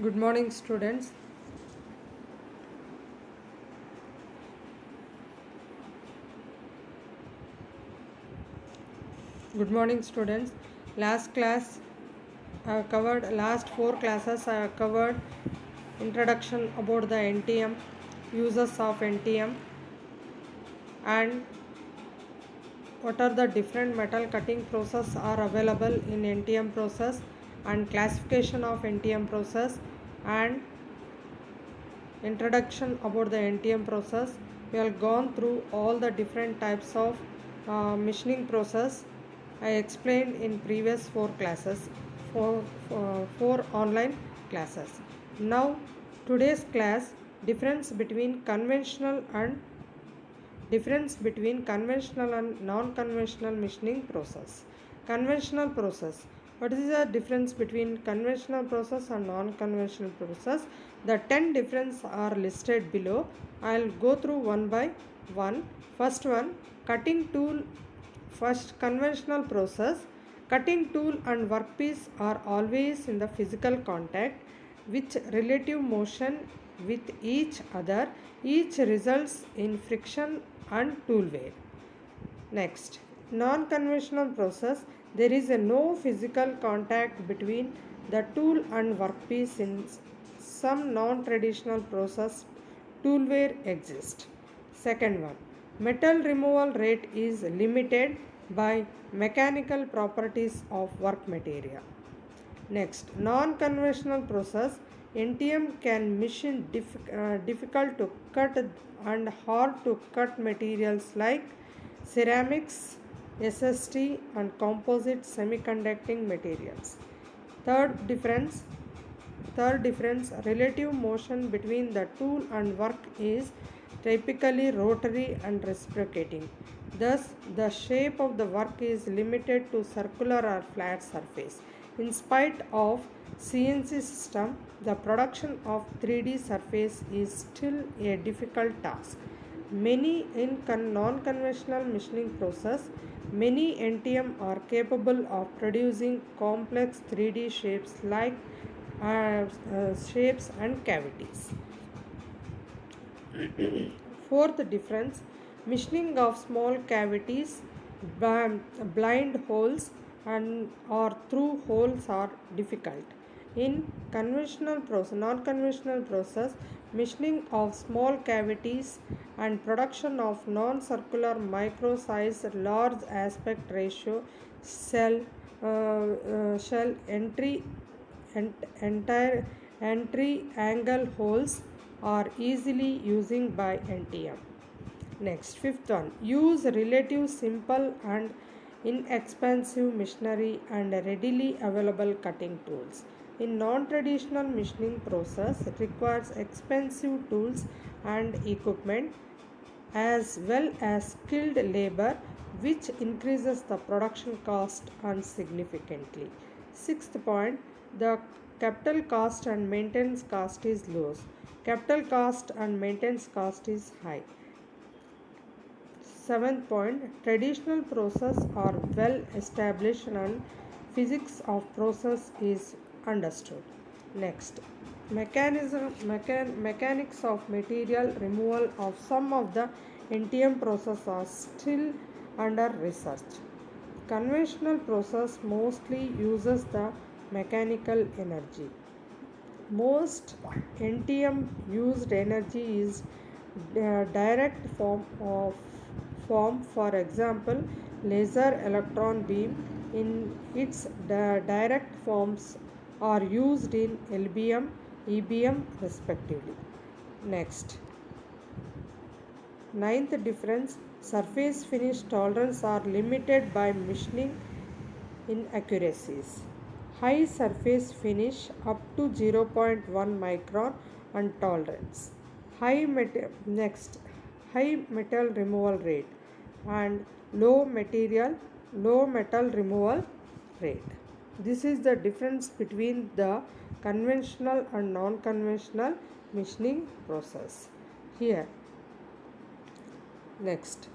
Good morning, students. Good morning, students. Last class I covered, last four classes I covered introduction about the NTM, uses of NTM, and what are the different metal cutting process are available in NTM process, and classification of NTM process, and introduction about the NTM process. We have gone through all the different types of machining process I explained in previous four classes, four online classes. Now today's class, difference between conventional and non-conventional machining process. Conventional process. What is the difference between conventional process and non-conventional process? The 10 differences are listed below. I'll go through one by one. First one, cutting tool. First, conventional process. Cutting tool and workpiece are always in the physical contact with relative motion with each other. Each results in friction and tool wear. Next, non-conventional process. There is no physical contact between the tool and workpiece. In some non-traditional process, tool wear exists. Second one, metal removal rate is limited by mechanical properties of work material. Next, non-conventional process. NTM can machine difficult to cut and hard to cut materials like ceramics, SST, and composite semiconducting materials. Third difference, relative motion between the tool and work is typically rotary and reciprocating. Thus, the shape of the work is limited to circular or flat surface. In spite of CNC system, the production of 3D surface is still a difficult task. Many in non-conventional machining process, many NTM are capable of producing complex 3D shapes like shapes and cavities. Fourth difference, machining of small cavities, blind holes and or through holes are difficult. In non-conventional process, machining of small cavities and production of non-circular micro-sized large aspect ratio shell entire entry angle holes are easily using by NTM. Next, fifth one, use relative simple and inexpensive machinery and readily available cutting tools. In non-traditional machining process, it requires expensive tools and equipment as well as skilled labor, which increases the production cost significantly. Sixth point, the capital cost and maintenance cost is low. Capital cost and maintenance cost is high. Seventh point, traditional process are well established and physics of process is understood. Next, mechanics of material removal of some of the NTM process are still under research. Conventional process mostly uses the mechanical energy. Most NTM used energy is direct form, for example, laser electron beam in its direct forms are used in LBM, EBM respectively. Next, ninth difference, surface finish tolerance are limited by machining inaccuracies. High surface finish up to 0.1 micron and tolerance. Next, high metal removal rate and low metal removal rate. This is the difference between the conventional and non-conventional machining process. Here, next,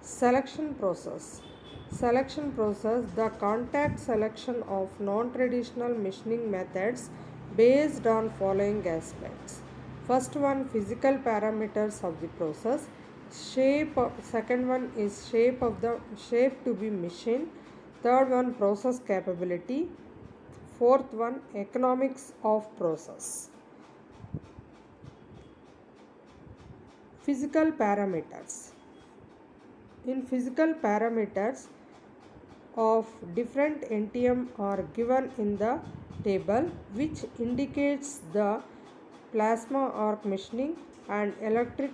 selection process. The contact selection of non-traditional machining methods based on following aspects. First one, physical parameters of the process. Second one is shape to be machined. Third one, process capability. Fourth one, economics of process. Physical parameters. In physical parameters of different NTM are given in the table, which indicates the plasma arc machining and electric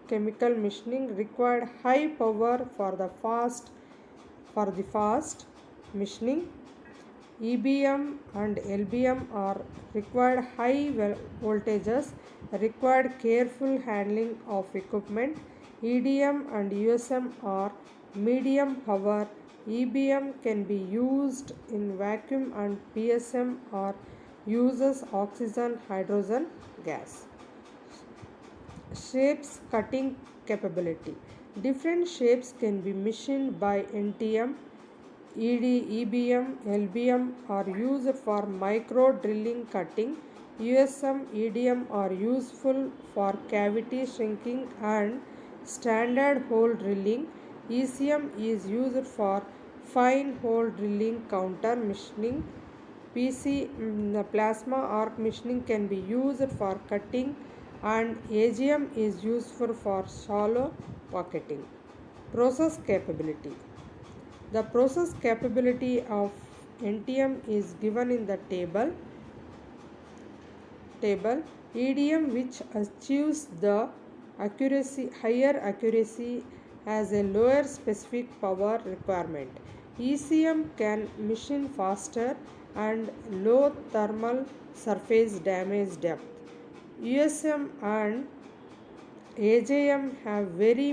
chemical machining required high power for the fast machining. EBM and LBM are required high voltages, required careful handling of equipment. EDM and USM are medium power. EBM can be used in vacuum and PSM or uses oxygen hydrogen gas. Shapes cutting capability. Different shapes can be machined by NTM. EBM, LBM are used for micro drilling cutting. USM, EDM are useful for cavity shrinking and standard hole drilling. ECM is used for fine hole drilling counter machining. The plasma arc machining can be used for cutting, and AGM is useful for shallow pocketing. Process capability. The process capability of NTM is given in the table. EDM, which achieves the higher accuracy, has a lower specific power requirement. ECM can machine faster and low thermal surface damage depth. USM and AJM have very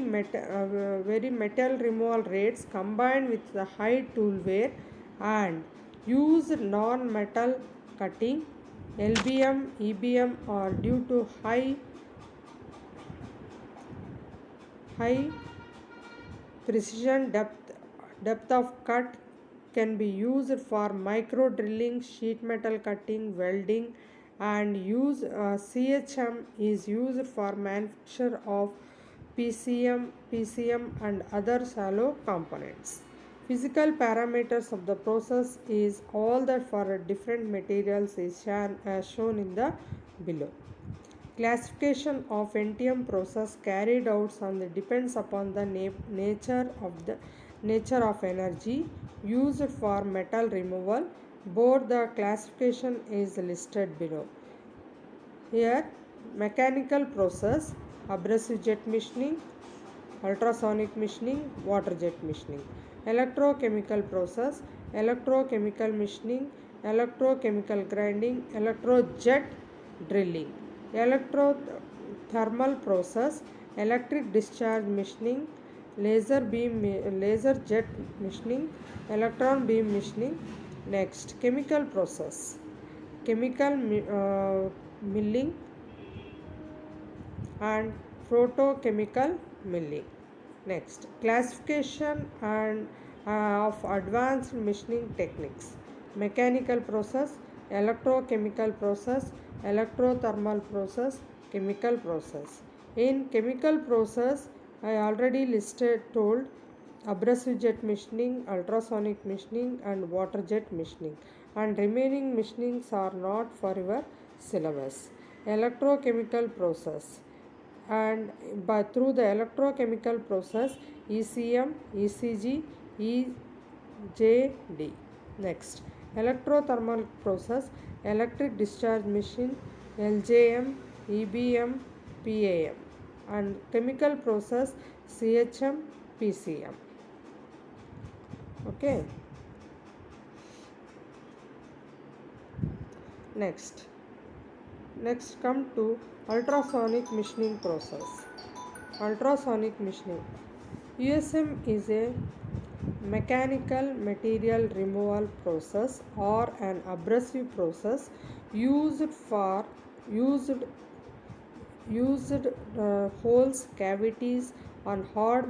metal removal rates combined with the high tool wear and use non-metal cutting. LBM, EBM are due to high precision depth of cut, can be used for micro drilling, sheet metal cutting, welding, and CHM is used for manufacture of PCM and other shallow components. Physical parameters of the process is all that for different materials is shown in the below. Classification of NTM process carried out depends upon the nature of energy used for metal removal. Both the classification is listed below. Here, mechanical process, abrasive jet machining, ultrasonic machining, water jet machining. Electrochemical process, electrochemical machining, electrochemical grinding, electrojet drilling. Electrothermal process, electric discharge machining, laser jet machining, electron beam machining. Next, chemical process, chemical milling and photochemical milling. Next, classification and of advanced machining techniques. Mechanical process, electrochemical process, electrothermal process, chemical process. In chemical process, I already told abrasive jet machining, ultrasonic machining, and water jet machining, and remaining machinings are not for your syllabus. Electrochemical process, and through the electrochemical process, ECM, ECG, EJD. Next, electrothermal process, electric discharge machine, LJM, EBM, PAM, and chemical process, CHM, PCM. Okay. Next come to ultrasonic machining process. Ultrasonic machining. USM is a mechanical material removal process or an abrasive process used holes, cavities on hard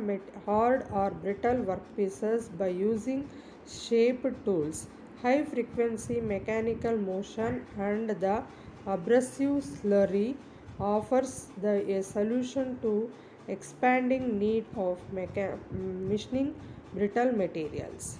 or brittle workpieces by using shaped tools. high frequency mechanical motion, and the abrasive slurry offers a solution to expanding need of machining brittle materials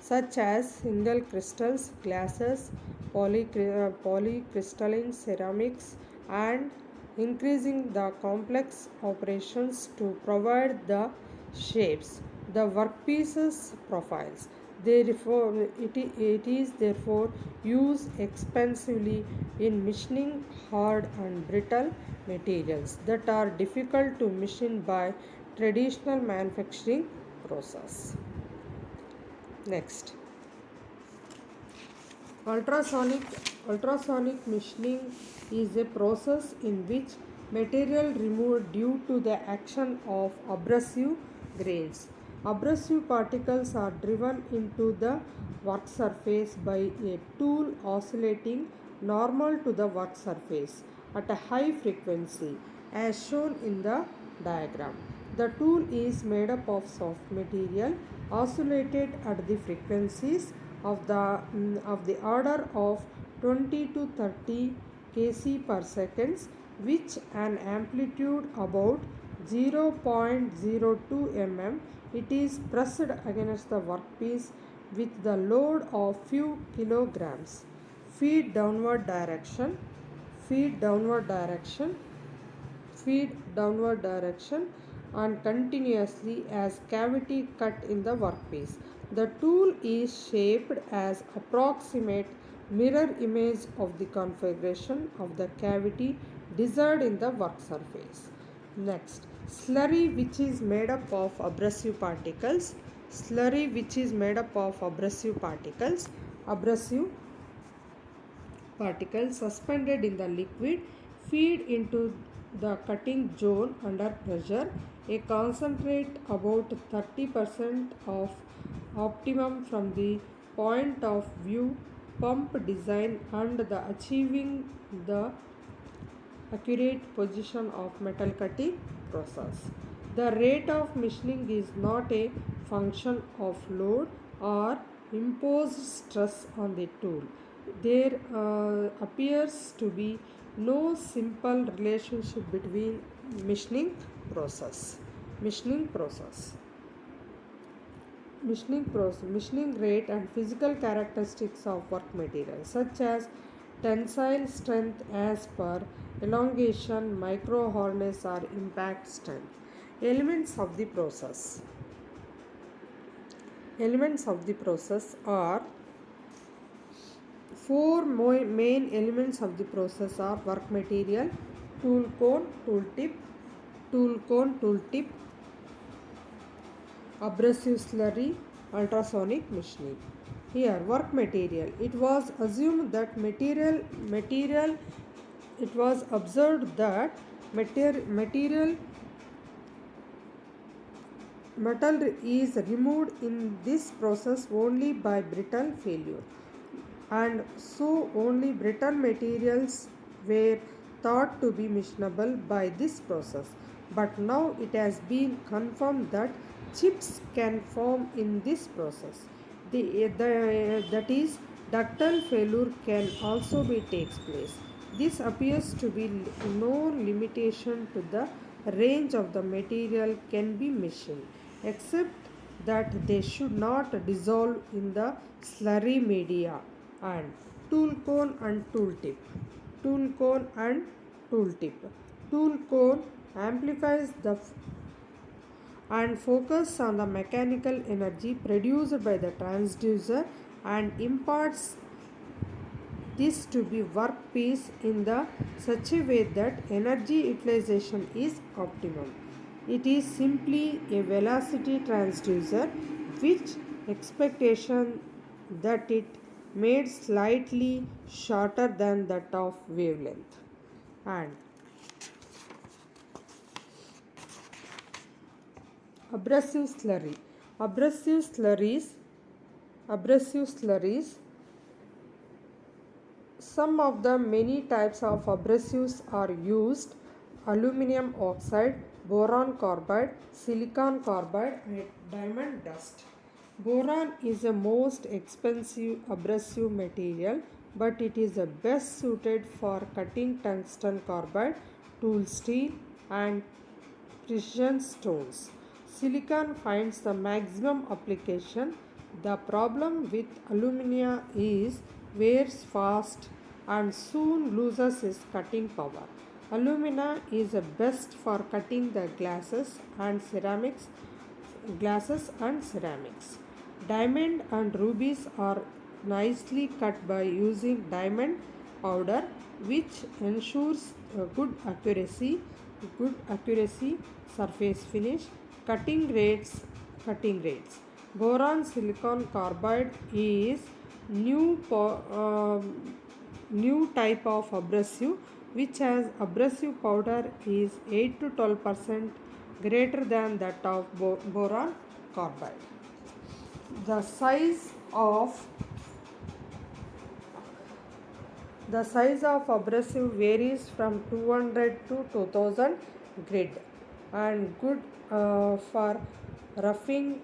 such as single crystals, glasses, polycrystalline ceramics, and increasing the complex operations to provide the shapes, the workpieces profiles. Therefore, it is therefore used extensively in machining hard and brittle materials that are difficult to machine by traditional manufacturing process. Next, ultrasonic ultrasonic machining is a process in which material removed due to the action of abrasive grains. Abrasive particles are driven into the work surface by a tool oscillating normal to the work surface at a high frequency as shown in the diagram. The tool is made up of soft material oscillated at the frequencies of the order of 20 to 30 kc per seconds, which an amplitude about 0.02 mm. It is pressed against the workpiece with the load of few kilograms. Feed downward direction, feed downward direction, feed downward direction, and continuously as cavity cut in the workpiece. The tool is shaped as approximate mirror image of the configuration of the cavity desired in the work surface. Next, slurry which is made up of abrasive particles. Slurry which is made up of abrasive particles suspended in the liquid feed into the cutting zone under pressure. A concentrate about 30% of optimum from the point of view pump design and the achieving the accurate position of metal cutting process. The rate of machining is not a function of load or imposed stress on the tool. There appears to be no simple relationship between machining process. Machining process. Machining rate and physical characteristics of work material such as tensile strength as per elongation, micro hardness or impact strength. Elements of the process. Elements of the process are four main elements of the process are work material, tool cone, tool tip, abrasive slurry, ultrasonic machining. Here, work material. It was assumed that it was observed that metal is removed in this process only by brittle failure, and so only brittle materials were thought to be machinable by this process. But now it has been confirmed that chips can form in this process. That is, ductile failure can also be takes place. This appears to be no limitation to the range of the material can be machined, except that they should not dissolve in the slurry media. And tool cone and tool tip. Tool cone and tool tip. Tool cone amplifies the and focus on the mechanical energy produced by the transducer and imparts this to be workpiece in the such a way that energy utilization is optimum. It is simply a velocity transducer which expectation that it made slightly shorter than that of wavelength. And abrasive slurry. Abrasive slurries. Some of the many types of abrasives are used: aluminum oxide, boron carbide, silicon carbide, and diamond dust. Boron is the most expensive abrasive material, but it is the best suited for cutting tungsten carbide, tool steel, and precision stones. Silicon finds the maximum application. The problem with alumina is wears fast and soon loses its cutting power. Alumina is the best for cutting the glasses and ceramics. Diamond and rubies are nicely cut by using diamond powder, which ensures good accuracy, surface finish, cutting rates. Boron silicon carbide is new new type of abrasive which has abrasive powder is 8 to 12% greater than that of boron carbide. The size of abrasive varies from 200 to 2000 grit and good for roughing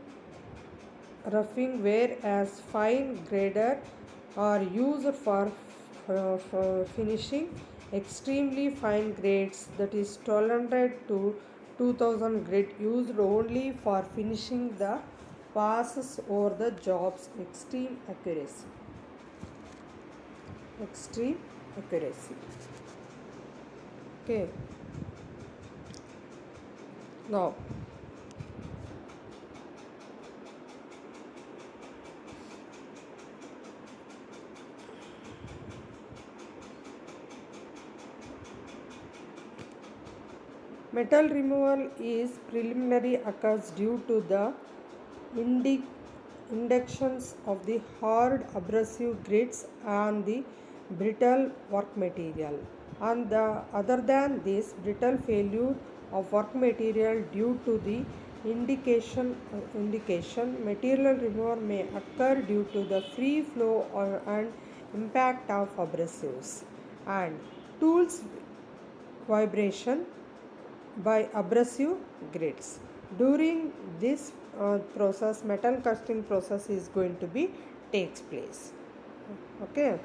whereas fine grader are used for finishing. Extremely fine grades, that is 1200 to 2000 grit, used only for finishing the passes over the jobs. Extreme accuracy. Okay, now metal removal is preliminary occurs due to the inductions of the hard abrasive grits on the brittle work material. On the other than this, brittle failure of work material due to the indication material removal may occur due to the free flow and impact of abrasives and tools vibration by abrasive grits. During this process, metal casting process is going to be takes place. Okay.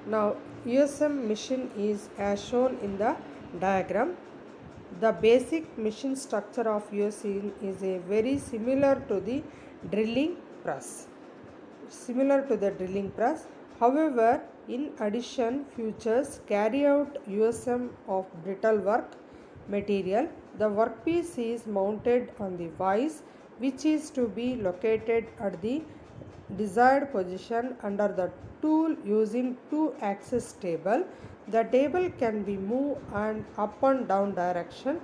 Now USM machine is as shown in the diagram. The basic machine structure of USM is a very similar to the drilling press. However, in addition, features carry out USM of brittle work material. The workpiece is mounted on the vise, which is to be located at the desired position under the tool using two-axis table. The table can be moved and up and down direction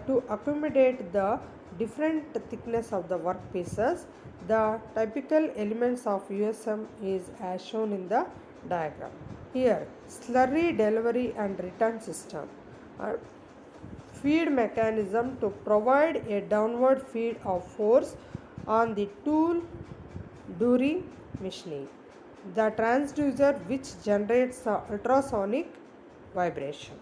to accommodate the different thickness of the workpieces. The typical elements of USM is as shown in the diagram. Here, slurry delivery and return system. Feed mechanism to provide a downward feed of force on the tool during machining. The transducer which generates the ultrasonic vibration.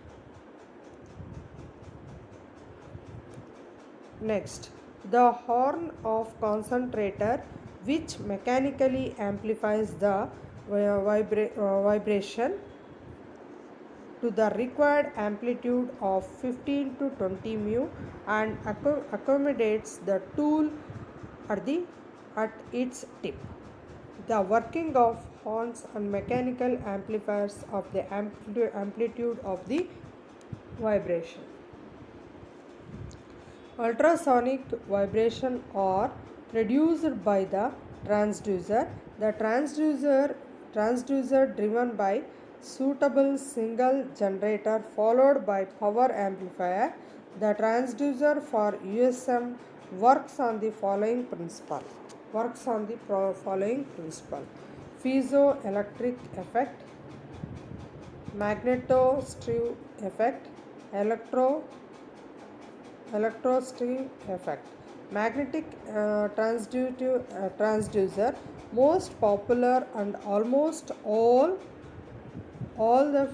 Next, the horn of concentrator which mechanically amplifies the vibration to the required amplitude of 15 to 20 mu and accommodates the tool at its tip. The working of horns and mechanical amplifiers of the amplitude of the vibration. Ultrasonic vibration are produced by the transducer. The transducer driven by suitable single generator followed by power amplifier. The transducer for USM works on the following principle. Piezoelectric effect, magnetostrictive effect, electrostrictive effect. Magnetic transducer, most popular, and almost all the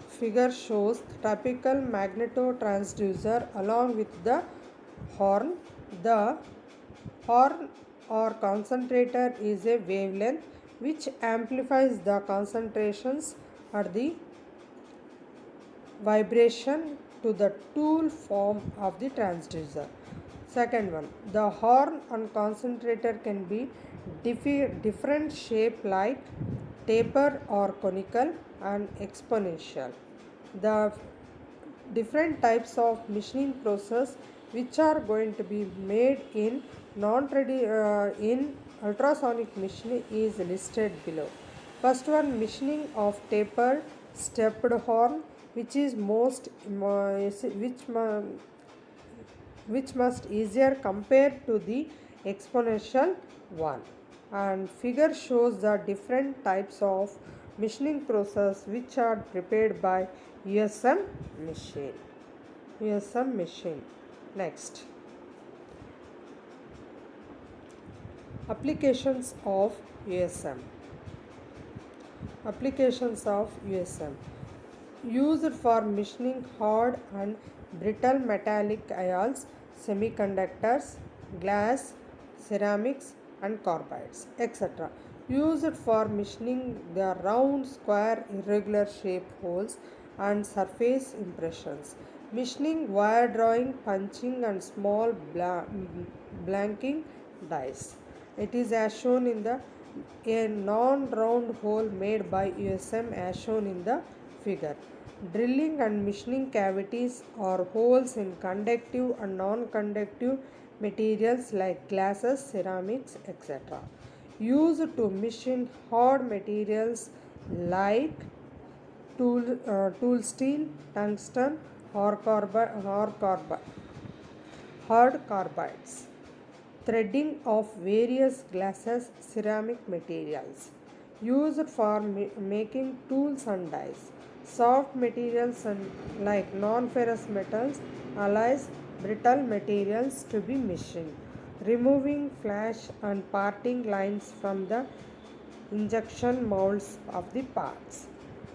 figure shows the typical magneto transducer along with the horn. The horn or concentrator is a wavelength which amplifies the concentrations at the vibration to the tool form of the transducer. Second one, the horn and concentrator can be different shape like taper or conical and exponential. The different types of machining process which are going to be made in in ultrasonic machining is listed below. First one, machining of tapered stepped horn, which is which must easier compared to the exponential one. And figure shows the different types of machining process which are prepared by USM machine. USM machine. Next, applications of USM. Applications of USM used for machining hard and brittle metallic alloys, semiconductors, glass, ceramics and carbides, etc. Used for machining the round, square, irregular shape holes and surface impressions. Machining, wire drawing, punching and small blanking dies. It is as shown in the a non-round hole made by USM as shown in the figure. Drilling and machining cavities or holes in conductive and non-conductive materials like glasses, ceramics, etc. Used to machine hard materials like tool steel, tungsten, or hard carbides. Threading of various glasses, ceramic materials. Used for making tools and dies. Soft materials and like non-ferrous metals, alloys, brittle materials to be machined. Removing flash and parting lines from the injection molds of the parts.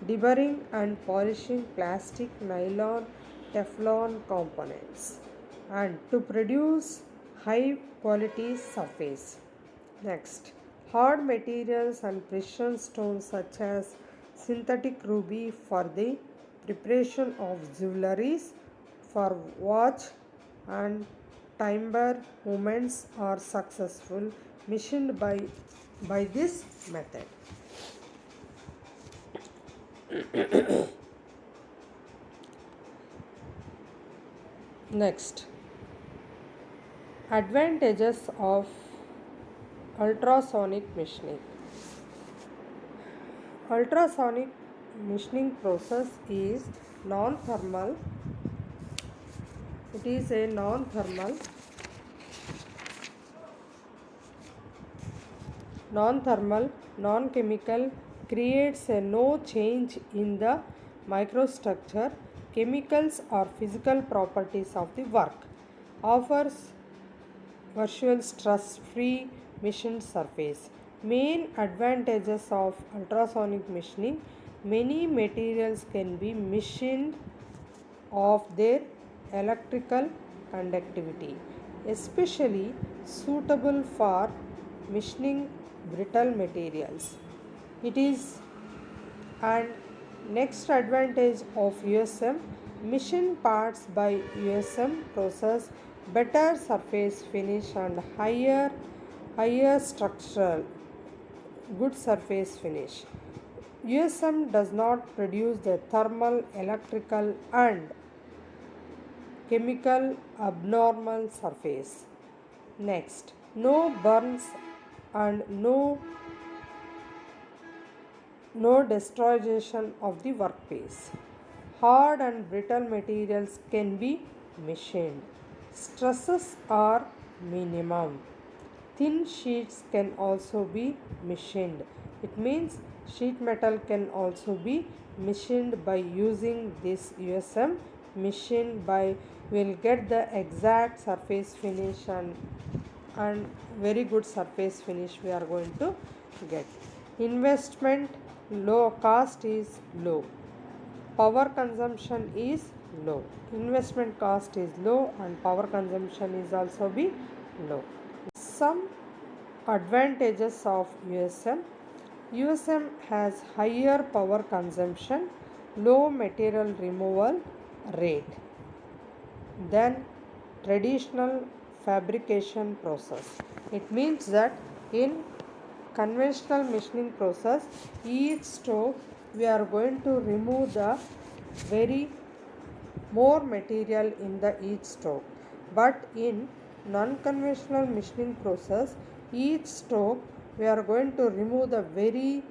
Deburring and polishing plastic, nylon, Teflon components. And to produce high quality surface. Next, hard materials and precision stones such as synthetic ruby for the preparation of jewelries for watch and timber movements are successful machined by this method. Next, advantages of ultrasonic machining. Ultrasonic machining process is non-thermal. It is a non-thermal, non-chemical, creates a no change in the microstructure, chemicals or physical properties of the work, offers virtual stress-free machined surface. Main advantages of ultrasonic machining: many materials can be machined of their electrical conductivity, especially suitable for machining brittle materials. It is and next advantage of USM, machine parts by USM process better surface finish and higher structural good surface finish. USM does not produce the thermal, electrical and chemical abnormal surface. Next, no burns and no destroyation of the workpiece. Hard and brittle materials can be machined. Stresses are minimum. Thin sheets can also be machined. It means sheet metal can also be machined by using this USM machine. By will get the exact surface finish and very good surface finish we are going to get. Investment low, cost is low, power consumption is low. Investment cost is low and power consumption is also be low. Some Advantages of USM. USM has higher power consumption, low material removal rate than traditional fabrication process. It means that in conventional machining process, each stroke we are going to remove the very more material in the each stroke, but in non-conventional machining process, each stroke we are going to remove the very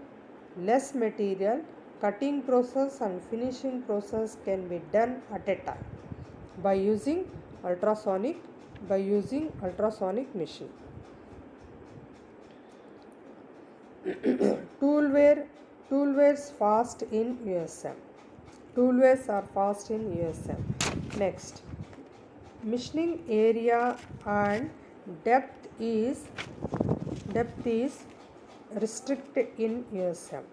less material. Cutting process and finishing process can be done at a time by using ultrasonic machine. Toolwares fast in USM. Toolwares are fast in USM. Next, machining area and depth is restricted in USM.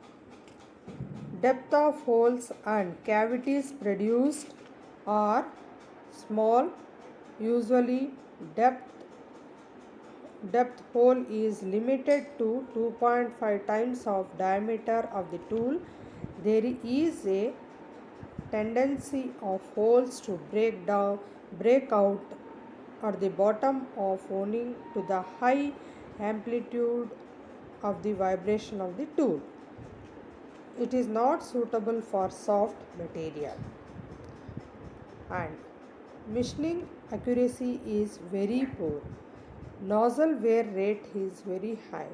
Depth of holes and cavities produced are small. Usually depth hole is limited to 2.5 times of diameter of the tool. There is a tendency of holes to break out at the bottom of owing to the high amplitude of the vibration of the tool. It is not suitable for soft material, and machining accuracy is very poor. Nozzle wear rate is very high.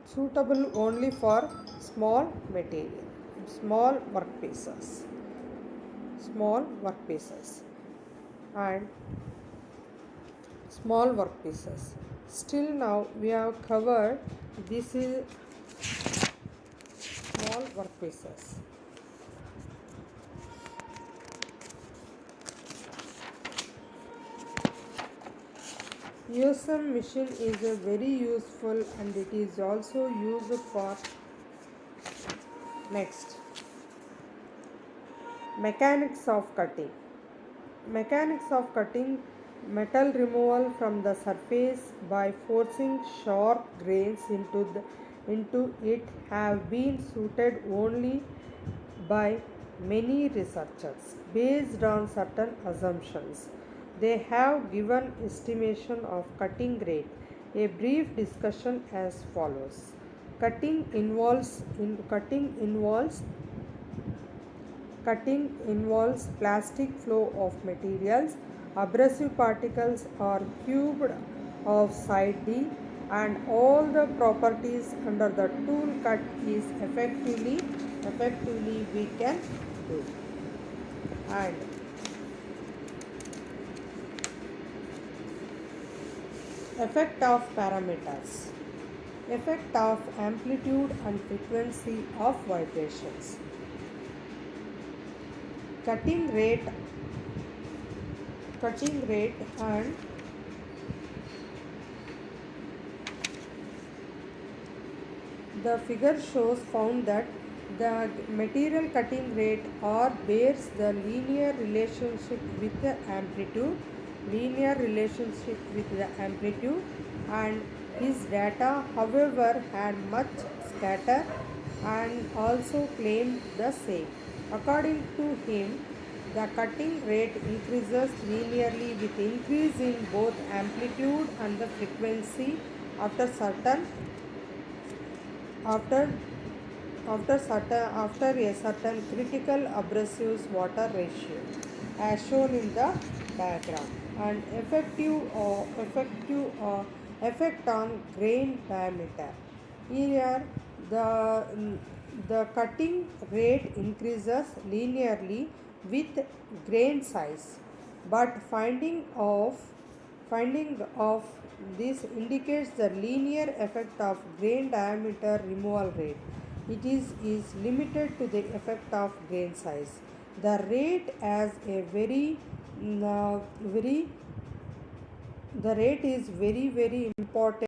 Suitable only for small material, small workpieces, and small workpieces. Still now we have covered this is small workpieces. USM machine is a very useful, and it is also used for next mechanics of cutting. Mechanics of cutting: metal removal from the surface by forcing sharp grains into it have been suited only by many researchers based on certain assumptions. They have given estimation of cutting rate. A brief discussion as follows. Cutting involves plastic flow of materials. Abrasive particles are cubed of side D, and all the properties under the tool cut is effectively we can do. And effect of parameters. Effect of amplitude and frequency of vibrations. Cutting rate and the figure shows found that the material cutting rate or bears the linear relationship with the amplitude, and his data however had much scatter and also claimed the same. According to him, the cutting rate increases linearly with increase in both amplitude and the frequency after a certain critical abrasives water ratio, as shown in the diagram. And effect on grain diameter. Here the cutting rate increases linearly with grain size, but finding of this indicates the linear effect of grain diameter removal rate. It is limited to the effect of grain size. The rate as a very the rate is very important